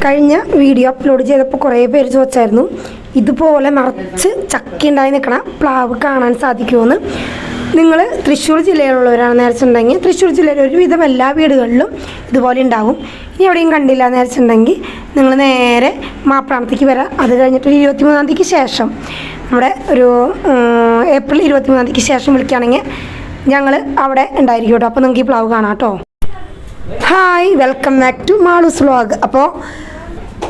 കഴിഞ്ഞ video upload ചെയ്തപ്പോൾ കുറേ പേര് ചോദിച്ചായിരുന്നു ഇതുപോലെ നിറച്ച് ചക്ക ഉണ്ടായി നിൽക്കണ പ്ലാവ് കാണാൻ സാധിക്കുമെന്ന്. നിങ്ങൾ തൃശ്ശൂർ ജില്ലയിലുള്ളവരാണെന്ന് വെച്ചിട്ടുണ്ടെങ്കിൽ തൃശ്ശൂർ ജില്ലയിൽ ഒരുവിധം എല്ലാ വീടുകളിലും ഇതുപോലെ ഉണ്ടാകും. ഇനി എവിടെയും കണ്ടില്ല എന്ന് വെച്ചിട്ടുണ്ടെങ്കിൽ നിങ്ങൾ നേരെ മാപ്രാണത്തേക്ക് വരാം. അത് കഴിഞ്ഞിട്ടൊരു 23-ാം തീയതിക്ക് ശേഷം നമ്മുടെ ഒരു ഏപ്രിൽ 23-ാം തീയതിക്ക് ശേഷം വിളിക്കുകയാണെങ്കിൽ ഞങ്ങൾ അവിടെ ഉണ്ടായിരിക്കും കേട്ടോ. അപ്പോൾ നിങ്ങൾക്ക് ഈ പ്ലാവ് കാണാം കേട്ടോ. Hi, welcome back to Malu's vlog. അപ്പോൾ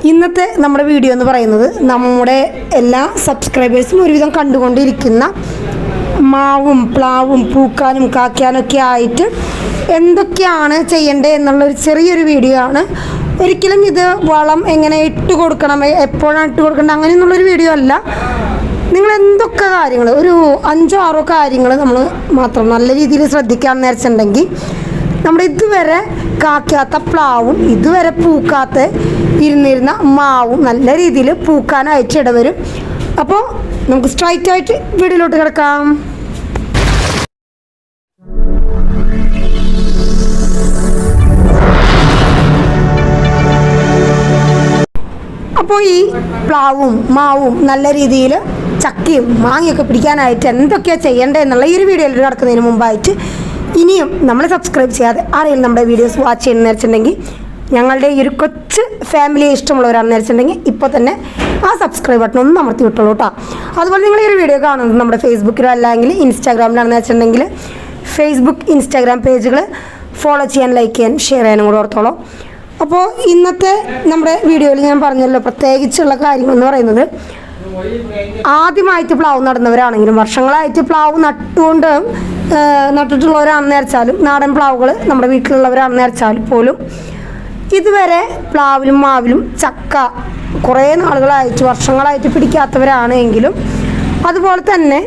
ഇന്നത്തെ നമ്മുടെ വീഡിയോ എന്ന് പറയുന്നത് നമ്മുടെ എല്ലാ സബ്സ്ക്രൈബേഴ്സും ഒരുവിധം കണ്ടുകൊണ്ടിരിക്കുന്ന മാവും പ്ലാവും പൂക്കാനും കാക്കാനൊക്കെ ആയിട്ട് എന്തൊക്കെയാണ് ചെയ്യേണ്ടത് എന്നുള്ളൊരു ചെറിയൊരു വീഡിയോ ആണ്. ഒരിക്കലും ഇത് വളം എങ്ങനെ ഇട്ട് കൊടുക്കണം, എപ്പോഴാണ് ഇട്ട് കൊടുക്കേണ്ടത് അങ്ങനെയൊന്നുള്ളൊരു വീഡിയോ അല്ല. നിങ്ങൾ എന്തൊക്കെ കാര്യങ്ങൾ ഒരു 5-6 കാര്യങ്ങൾ നമ്മൾ മാത്രം നല്ല രീതിയിൽ ശ്രദ്ധിക്കാമെന്ന് വെച്ചിട്ടുണ്ടെങ്കിൽ നമ്മുടെ ഇതുവരെ കാക്കാത്ത പ്ലാവും ഇതുവരെ പൂക്കാത്ത ഇരുന്നിരുന്ന മാവും നല്ല രീതിയിൽ പൂക്കാനായിട്ട് ഇടവരും. അപ്പോൾ നമുക്ക് സ്ട്രൈറ്റ് ആയിട്ട് വീഡിയോയിലോട്ട് കിടക്കാം. അപ്പോൾ ഈ പ്ലാവും മാവും നല്ല രീതിയിൽ ചക്കയും മാങ്ങയൊക്കെ പിടിക്കാനായിട്ട് എന്തൊക്കെയാണ് ചെയ്യേണ്ടത് എന്നുള്ള ഈ ഒരു വീഡിയോയിൽ കിടക്കുന്നതിന് മുമ്പായിട്ട് ഇനിയും നമ്മൾ സബ്സ്ക്രൈബ് ചെയ്യാതെ ആരെങ്കിലും നമ്മുടെ വീഡിയോസ് വാച്ച് ചെയ്യുന്ന വെച്ചിട്ടുണ്ടെങ്കിൽ ഞങ്ങളുടെ ഈ ഒരു കൊച്ചു ഫാമിലിയെ ഇഷ്ടമുള്ളവരാണെന്ന് വെച്ചിട്ടുണ്ടെങ്കിൽ ഇപ്പോൾ തന്നെ ആ സബ്സ്ക്രൈബ് ബട്ടൺ ഒന്ന് അമർത്തി വിട്ടോളൂ കേട്ടോ. അതുപോലെ നിങ്ങൾ ഈ ഒരു വീഡിയോ കാണുന്നത് നമ്മുടെ ഫേസ്ബുക്കിലോ അല്ലെങ്കിൽ ഇൻസ്റ്റാഗ്രാമിലാണെന്ന് വെച്ചിട്ടുണ്ടെങ്കിൽ ഫേസ്ബുക്ക് ഇൻസ്റ്റാഗ്രാം പേജുകൾ ഫോളോ ചെയ്യാൻ, ലൈക്ക് ചെയ്യാൻ, ഷെയർ ചെയ്യാനും കൂടെ ഓർത്തോളൂ. അപ്പോൾ ഇന്നത്തെ നമ്മുടെ വീഡിയോയിൽ ഞാൻ പറഞ്ഞല്ലോ പ്രത്യേകിച്ചുള്ള കാര്യങ്ങളെന്ന് പറയുന്നത്, ആദ്യമായിട്ട് പ്ലാവ് നടുന്നവരാണെങ്കിലും വർഷങ്ങളായിട്ട് പ്ലാവ് നട്ടിട്ടുള്ളവരാണെന്ന് വെച്ചാലും നാടൻ പ്ലാവുകൾ നമ്മുടെ വീട്ടിലുള്ളവരാണെന്ന് വെച്ചാൽ പോലും ഇതുവരെ പ്ലാവിലും മാവിലും ചക്ക കുറേ നാളുകളായിട്ട് വർഷങ്ങളായിട്ട് പിടിക്കാത്തവരാണെങ്കിലും അതുപോലെ തന്നെ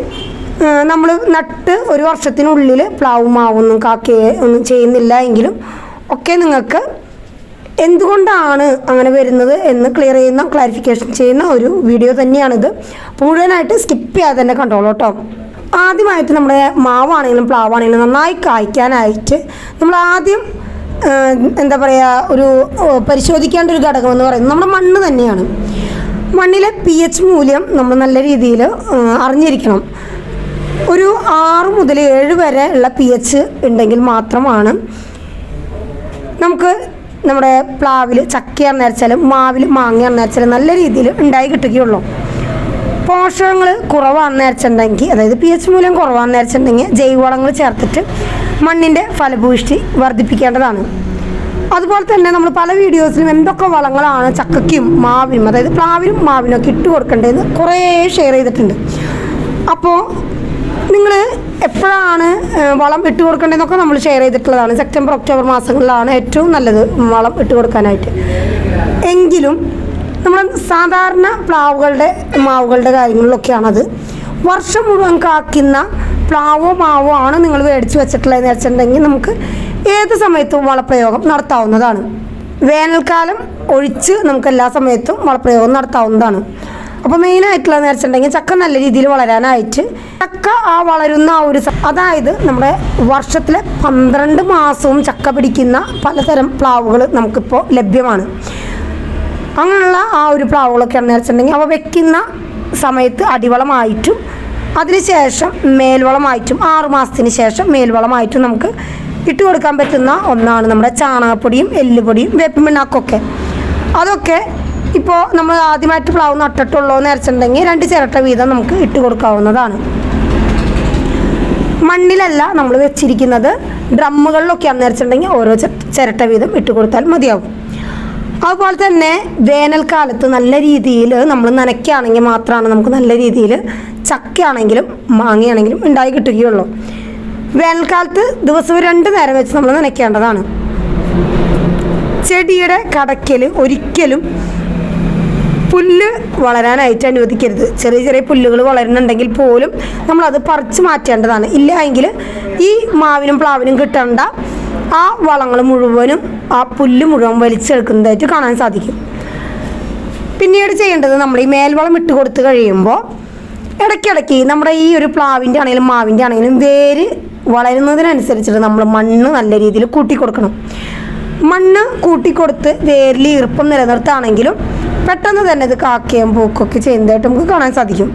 നമ്മൾ നട്ട് ഒരു വർഷത്തിനുള്ളിൽ പ്ലാവും മാവൊന്നും കാക്കയെ ഒന്നും ചെയ്യുന്നില്ല എങ്കിലും ഒക്കെ നിങ്ങൾക്ക് എന്തുകൊണ്ടാണ് അങ്ങനെ വരുന്നത് എന്ന് ക്ലാരിഫിക്കേഷൻ ചെയ്യുന്ന ഒരു വീഡിയോ തന്നെയാണിത്. മുഴുവനായിട്ട് സ്കിപ്പ് ചെയ്യാതെ തന്നെ കണ്ടോളൂ കേട്ടോ. ആദ്യമായിട്ട് നമ്മുടെ മാവാണെങ്കിലും പ്ലാവാണെങ്കിലും നന്നായി കായ്ക്കാനായിട്ട് നമ്മൾ ആദ്യം എന്താ പറയുക ഒരു പരിശോധിക്കേണ്ട ഒരു ഘടകം എന്ന് പറയുന്നത് നമ്മുടെ മണ്ണ് തന്നെയാണ്. മണ്ണിലെ pH മൂല്യം നമ്മൾ നല്ല രീതിയിൽ അറിഞ്ഞിരിക്കണം. ഒരു 6 മുതൽ 7 വരെ ഉള്ള pH ഉണ്ടെങ്കിൽ മാത്രമാണ് നമുക്ക് നമ്മുടെ പ്ലാവിൽ ചക്കയാണെന്ന് വെച്ചാലും മാവിൽ മാങ്ങയാണെന്ന് വെച്ചാലും നല്ല രീതിയിൽ ഉണ്ടായി കിട്ടുകയുള്ളൂ. പോഷകങ്ങൾ കുറവാണെന്ന് വെച്ചിട്ടുണ്ടെങ്കിൽ, അതായത് pH മൂല്യം കുറവാണെന്ന് വെച്ചിട്ടുണ്ടെങ്കിൽ ജൈവവളങ്ങൾ ചേർത്തിട്ട് മണ്ണിൻ്റെ ഫലഭൂഷ്ടി വർദ്ധിപ്പിക്കേണ്ടതാണ്. അതുപോലെ തന്നെ നമ്മൾ പല വീഡിയോസിലും എന്തൊക്കെ വളങ്ങളാണ് ചക്കയ്ക്കും മാവിനും, അതായത് പ്ലാവിനും മാവിനൊക്കെ ഇട്ട് കൊടുക്കേണ്ടതെന്ന് കുറേ ഷെയർ ചെയ്തിട്ടുണ്ട്. അപ്പോൾ നിങ്ങൾ എപ്പോഴാണ് വളം ഇട്ട് കൊടുക്കേണ്ടതെന്നൊക്കെ നമ്മൾ ഷെയർ ചെയ്തിട്ടുള്ളതാണ്. സെപ്റ്റംബർ ഒക്ടോബർ മാസങ്ങളിലാണ് ഏറ്റവും നല്ലത് വളം ഇട്ട് കൊടുക്കാനായിട്ട്. എങ്കിലും നമ്മൾ സാധാരണ മാവുകളുടെ കാര്യങ്ങളിലൊക്കെയാണത്. വർഷം മുഴുവൻ കാക്കുന്ന പ്ലാവോ മാവോ ആണ് നിങ്ങൾ മേടിച്ച് വെച്ചിട്ടുള്ളതെന്ന് വെച്ചിട്ടുണ്ടെങ്കിൽ നമുക്ക് ഏത് സമയത്തും വളപ്രയോഗം നടത്താവുന്നതാണ്. വേനൽക്കാലം ഒഴിച്ച് നമുക്ക് എല്ലാ സമയത്തും വളപ്രയോഗം നടത്താവുന്നതാണ്. അപ്പോൾ മെയിനായിട്ടുള്ളതെന്ന് വെച്ചിട്ടുണ്ടെങ്കിൽ ചക്ക നല്ല രീതിയിൽ വളരാനായിട്ട് ചക്ക വളരുന്ന അതായത് നമ്മുടെ വർഷത്തിലെ 12 മാസവും ചക്ക പിടിക്കുന്ന പലതരം പ്ലാവുകൾ നമുക്കിപ്പോൾ ലഭ്യമാണ്. അങ്ങനെയുള്ള ആ ഒരു പ്ലാവുകളൊക്കെ ആണെന്ന് വെച്ചിട്ടുണ്ടെങ്കിൽ അവ വെക്കുന്ന സമയത്ത് അടിവളമായിട്ടും അതിനുശേഷം മേൽവളമായിട്ടും 6 മാസത്തിന് ശേഷം മേൽവളമായിട്ടും നമുക്ക് ഇട്ട് കൊടുക്കാൻ പറ്റുന്ന ഒന്നാണ് നമ്മുടെ ചാണകപ്പൊടിയും എല്ലുപൊടിയും വേപ്പിൻ പിണ്ണാക്കൊക്കെ. അതൊക്കെ ഇപ്പോൾ നമ്മൾ ആദ്യമായിട്ട് പ്ലാവ് നട്ടിട്ടുള്ളൂ എന്ന് വെച്ചിട്ടുണ്ടെങ്കിൽ 2 ചിരട്ട വീതം നമുക്ക് ഇട്ട് കൊടുക്കാവുന്നതാണ്. മണ്ണിലല്ല നമ്മൾ വെച്ചിരിക്കുന്നത്, ഡ്രമ്മുകളിലൊക്കെ ആണെന്ന് വെച്ചിട്ടുണ്ടെങ്കിൽ ഓരോ ചിരട്ട വീതം ഇട്ട് കൊടുത്താൽ മതിയാവും. അതുപോലെ തന്നെ വേനൽക്കാലത്ത് നല്ല രീതിയിൽ നമ്മൾ നനയ്ക്കുകയാണെങ്കിൽ മാത്രമാണ് നമുക്ക് നല്ല രീതിയിൽ ചക്കയാണെങ്കിലും മാങ്ങയാണെങ്കിലും ഉണ്ടായി കിട്ടുകയുള്ളൂ. വേനൽക്കാലത്ത് ദിവസവും 2 നേരം വെച്ച് നമ്മൾ നനയ്ക്കേണ്ടതാണ്. ചെടിയുടെ കടയ്ക്കൽ ഒരിക്കലും പുല്ല് വളരാനായിട്ട് അനുവദിക്കരുത്. ചെറിയ ചെറിയ പുല്ലുകൾ വളരുന്നുണ്ടെങ്കിൽ പോലും നമ്മളത് പറിച്ച് മാറ്റേണ്ടതാണ്. ഇല്ല എങ്കിൽ ഈ മാവിനും പ്ലാവിനും കിട്ടേണ്ട ആ വളങ്ങൾ മുഴുവനും ആ പുല്ല് മുഴുവൻ വലിച്ചെടുക്കുന്നതായിട്ട് കാണാൻ സാധിക്കും. പിന്നീട് ചെയ്യേണ്ടത് നമ്മൾ ഈ മേൽവളം ഇട്ട് കൊടുത്ത് കഴിയുമ്പോൾ ഇടയ്ക്കിടയ്ക്ക് നമ്മുടെ ഈ ഒരു പ്ലാവിൻ്റെ ആണെങ്കിലും മാവിൻ്റെ ആണെങ്കിലും വേര് വളരുന്നതിനനുസരിച്ചിട്ട് നമ്മൾ മണ്ണ് നല്ല രീതിയിൽ കൂട്ടി കൊടുക്കണം. മണ്ണ് കൂട്ടിക്കൊടുത്ത് വേരിൽ ഈർപ്പം നിലനിർത്തുകയാണെങ്കിലും പെട്ടെന്ന് തന്നെ ഇത് കാക്കയും പൂക്കൊക്കെ ചെയ്യുന്നതായിട്ട് നമുക്ക് കാണാൻ സാധിക്കും.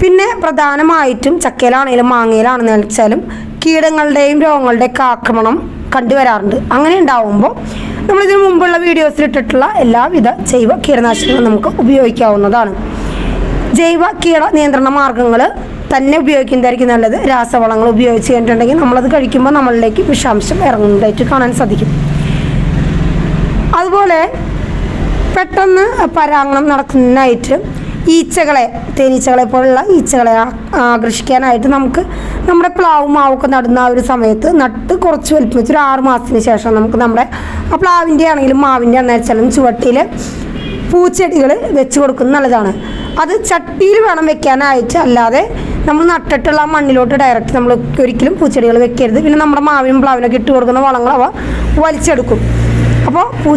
പിന്നെ പ്രധാനമായിട്ടും ചക്കയിലാണെങ്കിലും മാങ്ങയിലാണെന്ന് വെച്ചാലും കീടങ്ങളുടെയും രോഗങ്ങളുടെയൊക്കെ ആക്രമണം കണ്ടുവരാറുണ്ട്. അങ്ങനെ ഉണ്ടാവുമ്പോൾ നമ്മളിതിനു മുമ്പുള്ള വീഡിയോസിൽ ഇട്ടിട്ടുള്ള എല്ലാവിധ ജൈവ കീടനാശിനികളും നമുക്ക് ഉപയോഗിക്കാവുന്നതാണ്. ജൈവ കീട നിയന്ത്രണ മാർഗങ്ങൾ തന്നെ ഉപയോഗിക്കുന്നതായിരിക്കും നല്ലത്. രാസവളങ്ങൾ ഉപയോഗിച്ച് കഴിഞ്ഞിട്ടുണ്ടെങ്കിൽ നമ്മളത് കഴിക്കുമ്പോൾ നമ്മളിലേക്ക് വിഷാംശം ഇറങ്ങുന്നതായിട്ട് കാണാൻ സാധിക്കും. അതുപോലെ പെട്ടെന്ന് പരാഗണം നടക്കുന്നതിനായിട്ട് ഈച്ചകളെ, തേനീച്ചകളെ പോലുള്ള ഈച്ചകളെ ആകർഷിക്കാനായിട്ട് നമുക്ക് നമ്മുടെ പ്ലാവും മാവൊക്കെ നടുന്ന ആ ഒരു സമയത്ത് നട്ട് കുറച്ച് വലിപ്പം വെച്ച് ഒരു 6 മാസത്തിന് ശേഷം നമുക്ക് നമ്മുടെ ആ പ്ലാവിൻ്റെ ആണെങ്കിലും മാവിൻ്റെ അന്നേരച്ചാലും ചുവട്ടിൽ പൂച്ചെടികൾ വെച്ച് കൊടുക്കുന്നത് നല്ലതാണ്. അത് ചട്ടിയിൽ വേണം വെക്കാനായിട്ട്, അല്ലാതെ നമ്മൾ നട്ടിട്ടുള്ള ആ മണ്ണിലോട്ട് ഡയറക്റ്റ് നമ്മൾ ഒരിക്കലും പൂച്ചെടികൾ വെക്കരുത്. പിന്നെ നമ്മുടെ മാവിനും പ്ലാവിനൊക്കെ ഇട്ട് കൊടുക്കുന്ന വളങ്ങൾ അവ വലിച്ചെടുക്കും. അപ്പോൾ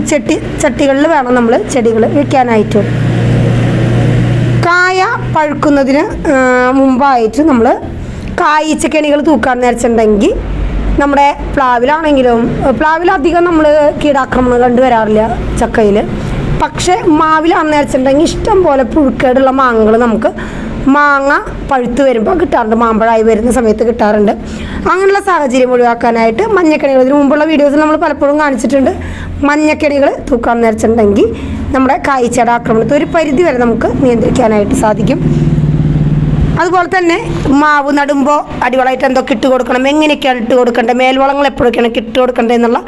ചട്ടികളിൽ വേണം നമ്മൾ ചെടികൾ വെക്കാനായിട്ട്. കായ പഴുക്കുന്നതിന് മുമ്പായിട്ട് നമ്മൾ കായ്ച്ചക്കെണികൾ തൂക്കാന്ന് വെച്ചിട്ടുണ്ടെങ്കിൽ നമ്മുടെ പ്ലാവിലധികം നമ്മൾ കീടാക്രമണം കണ്ടുവരാറില്ല ചക്കയിൽ. പക്ഷേ മാവിലാണെന്ന് വെച്ചിട്ടുണ്ടെങ്കിൽ ഇഷ്ടം പോലെ പുഴുക്കേടുള്ള മാങ്ങകൾ നമുക്ക് മാങ്ങ പഴുത്ത് വരുമ്പോൾ കിട്ടാറുണ്ട്, മാമ്പഴമായി വരുന്ന സമയത്ത് കിട്ടാറുണ്ട്. അങ്ങനെയുള്ള സാഹചര്യം ഒഴിവാക്കാനായിട്ട് മഞ്ഞക്കെണികൾ, ഇതിന് മുമ്പുള്ള വീഡിയോസിൽ നമ്മൾ പലപ്പോഴും കാണിച്ചിട്ടുണ്ട്. മഞ്ഞക്കെണികൾ തൂക്കാമെന്ന് വെച്ചിട്ടുണ്ടെങ്കിൽ നമ്മുടെ കായ്ച്ചയുടെ ആക്രമണത്തെ ഒരു പരിധി വരെ നമുക്ക് നിയന്ത്രിക്കാനായിട്ട് സാധിക്കും. അതുപോലെ തന്നെ മാവ് നടുമ്പോൾ അടിവളമായിട്ട് എന്തൊക്കെ ഇട്ട് കൊടുക്കണം, എങ്ങനെയൊക്കെയാണ് ഇട്ട് കൊടുക്കേണ്ടത്, മേൽവളങ്ങൾ എപ്പോഴൊക്കെയാണ് ഇട്ട് കൊടുക്കേണ്ടത് എന്നുള്ള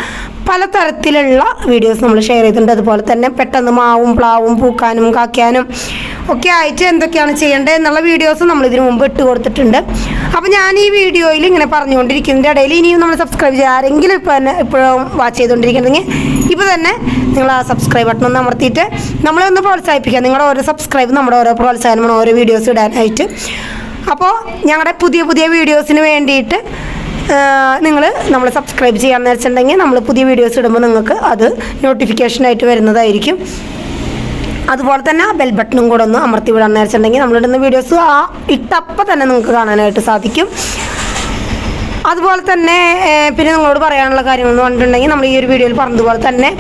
പലതരത്തിലുള്ള വീഡിയോസ് നമ്മൾ ഷെയർ ചെയ്തിട്ടുണ്ട്. അതുപോലെ തന്നെ പെട്ടെന്ന് മാവും പ്ലാവും പൂക്കാനും കായ്ക്കാനും ഒക്കെ ആയിട്ട് എന്തൊക്കെയാണ് ചെയ്യേണ്ടത് എന്നുള്ള വീഡിയോസ് നമ്മൾ ഇതിനു മുമ്പ് ഇട്ട് കൊടുത്തിട്ടുണ്ട്. അപ്പോൾ ഞാൻ ഈ വീഡിയോയിൽ ഇങ്ങനെ പറഞ്ഞുകൊണ്ടിരിക്കുന്നതിൻ്റെ ഇടയിൽ ഇനിയും നമ്മൾ സബ്സ്ക്രൈബ് ചെയ്യുക, ആരെങ്കിലും ഇപ്പോഴും വാച്ച് ചെയ്തുകൊണ്ടിരിക്കുന്നുണ്ടെങ്കിൽ ഇപ്പോൾ തന്നെ നിങ്ങൾ ആ സബ്സ്ക്രൈബ് ബട്ടൺ ഒന്ന് അമർത്തിയിട്ട് നമ്മളെ ഒന്ന് പ്രോത്സാഹിപ്പിക്കുക. നിങ്ങളുടെ ഓരോ സബ്സ്ക്രൈബ് നമ്മുടെ ഓരോ പ്രോത്സാഹനമാണ് ഓരോ വീഡിയോസ് ഇടാനായിട്ട്. അപ്പോൾ ഞങ്ങളുടെ പുതിയ വീഡിയോസിന് വേണ്ടിയിട്ട് നമ്മൾ സബ്സ്ക്രൈബ് ചെയ്യാമെന്ന് വെച്ചിട്ടുണ്ടെങ്കിൽ നമ്മൾ പുതിയ വീഡിയോസ് ഇടുമ്പോൾ നിങ്ങൾക്ക് അത് നോട്ടിഫിക്കേഷനായിട്ട് വരുന്നതായിരിക്കും. അതുപോലെ തന്നെ ആ ബെൽ ബട്ടണും കൂടെ ഒന്ന് അമർത്തി വിടാമെന്ന് വെച്ചിട്ടുണ്ടെങ്കിൽ നമ്മളിടുന്ന വീഡിയോസ് ആ ഇട്ടപ്പം തന്നെ നിങ്ങൾക്ക് കാണാനായിട്ട് സാധിക്കും. അതുപോലെ തന്നെ പിന്നെ നിങ്ങളോട് പറയാനുള്ള കാര്യങ്ങളെന്ന് പറഞ്ഞിട്ടുണ്ടെങ്കിൽ നമ്മൾ ഈ ഒരു വീഡിയോയിൽ പറഞ്ഞതുപോലെ തന്നെ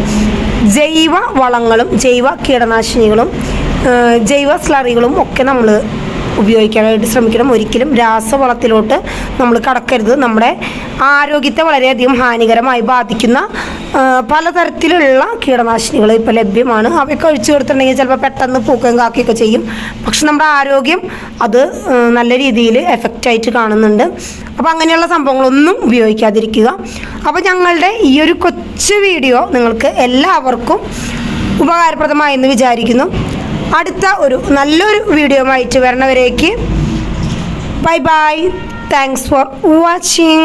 ജൈവ വളങ്ങളും ജൈവ കീടനാശിനികളും ജൈവ സ്ലറികളും ഒക്കെ നമ്മൾ ഉപയോഗിക്കാനായിട്ട് ശ്രമിക്കണം. ഒരിക്കലും രാസവളത്തിലോട്ട് നമ്മൾ കടക്കരുത്. നമ്മുടെ ആരോഗ്യത്തെ വളരെയധികം ഹാനികരമായി ബാധിക്കുന്ന പലതരത്തിലുള്ള കീടനാശിനികൾ ഇപ്പോൾ ലഭ്യമാണ്. അവയൊക്കെ ഒഴിച്ചു കൊടുത്തിട്ടുണ്ടെങ്കിൽ ചിലപ്പോൾ പെട്ടെന്ന് പൂക്കുകയും കാക്കുകയൊക്കെ ചെയ്യും. പക്ഷെ നമ്മുടെ ആരോഗ്യം അത് നല്ല രീതിയിൽ എഫക്റ്റായിട്ട് കാണുന്നുണ്ട്. അപ്പോൾ അങ്ങനെയുള്ള സംഭവങ്ങളൊന്നും ഉപയോഗിക്കാതിരിക്കുക. അപ്പോൾ ഞങ്ങളുടെ ഈ ഒരു കൊച്ചു വീഡിയോ നിങ്ങൾക്ക് എല്ലാവർക്കും ഉപകാരപ്രദമായെന്ന് വിചാരിക്കുന്നു. അടുത്ത ഒരു നല്ലൊരു വീഡിയോ ആയിട്ട് വരണവരേക്ക് bye bye. Thanks for watching.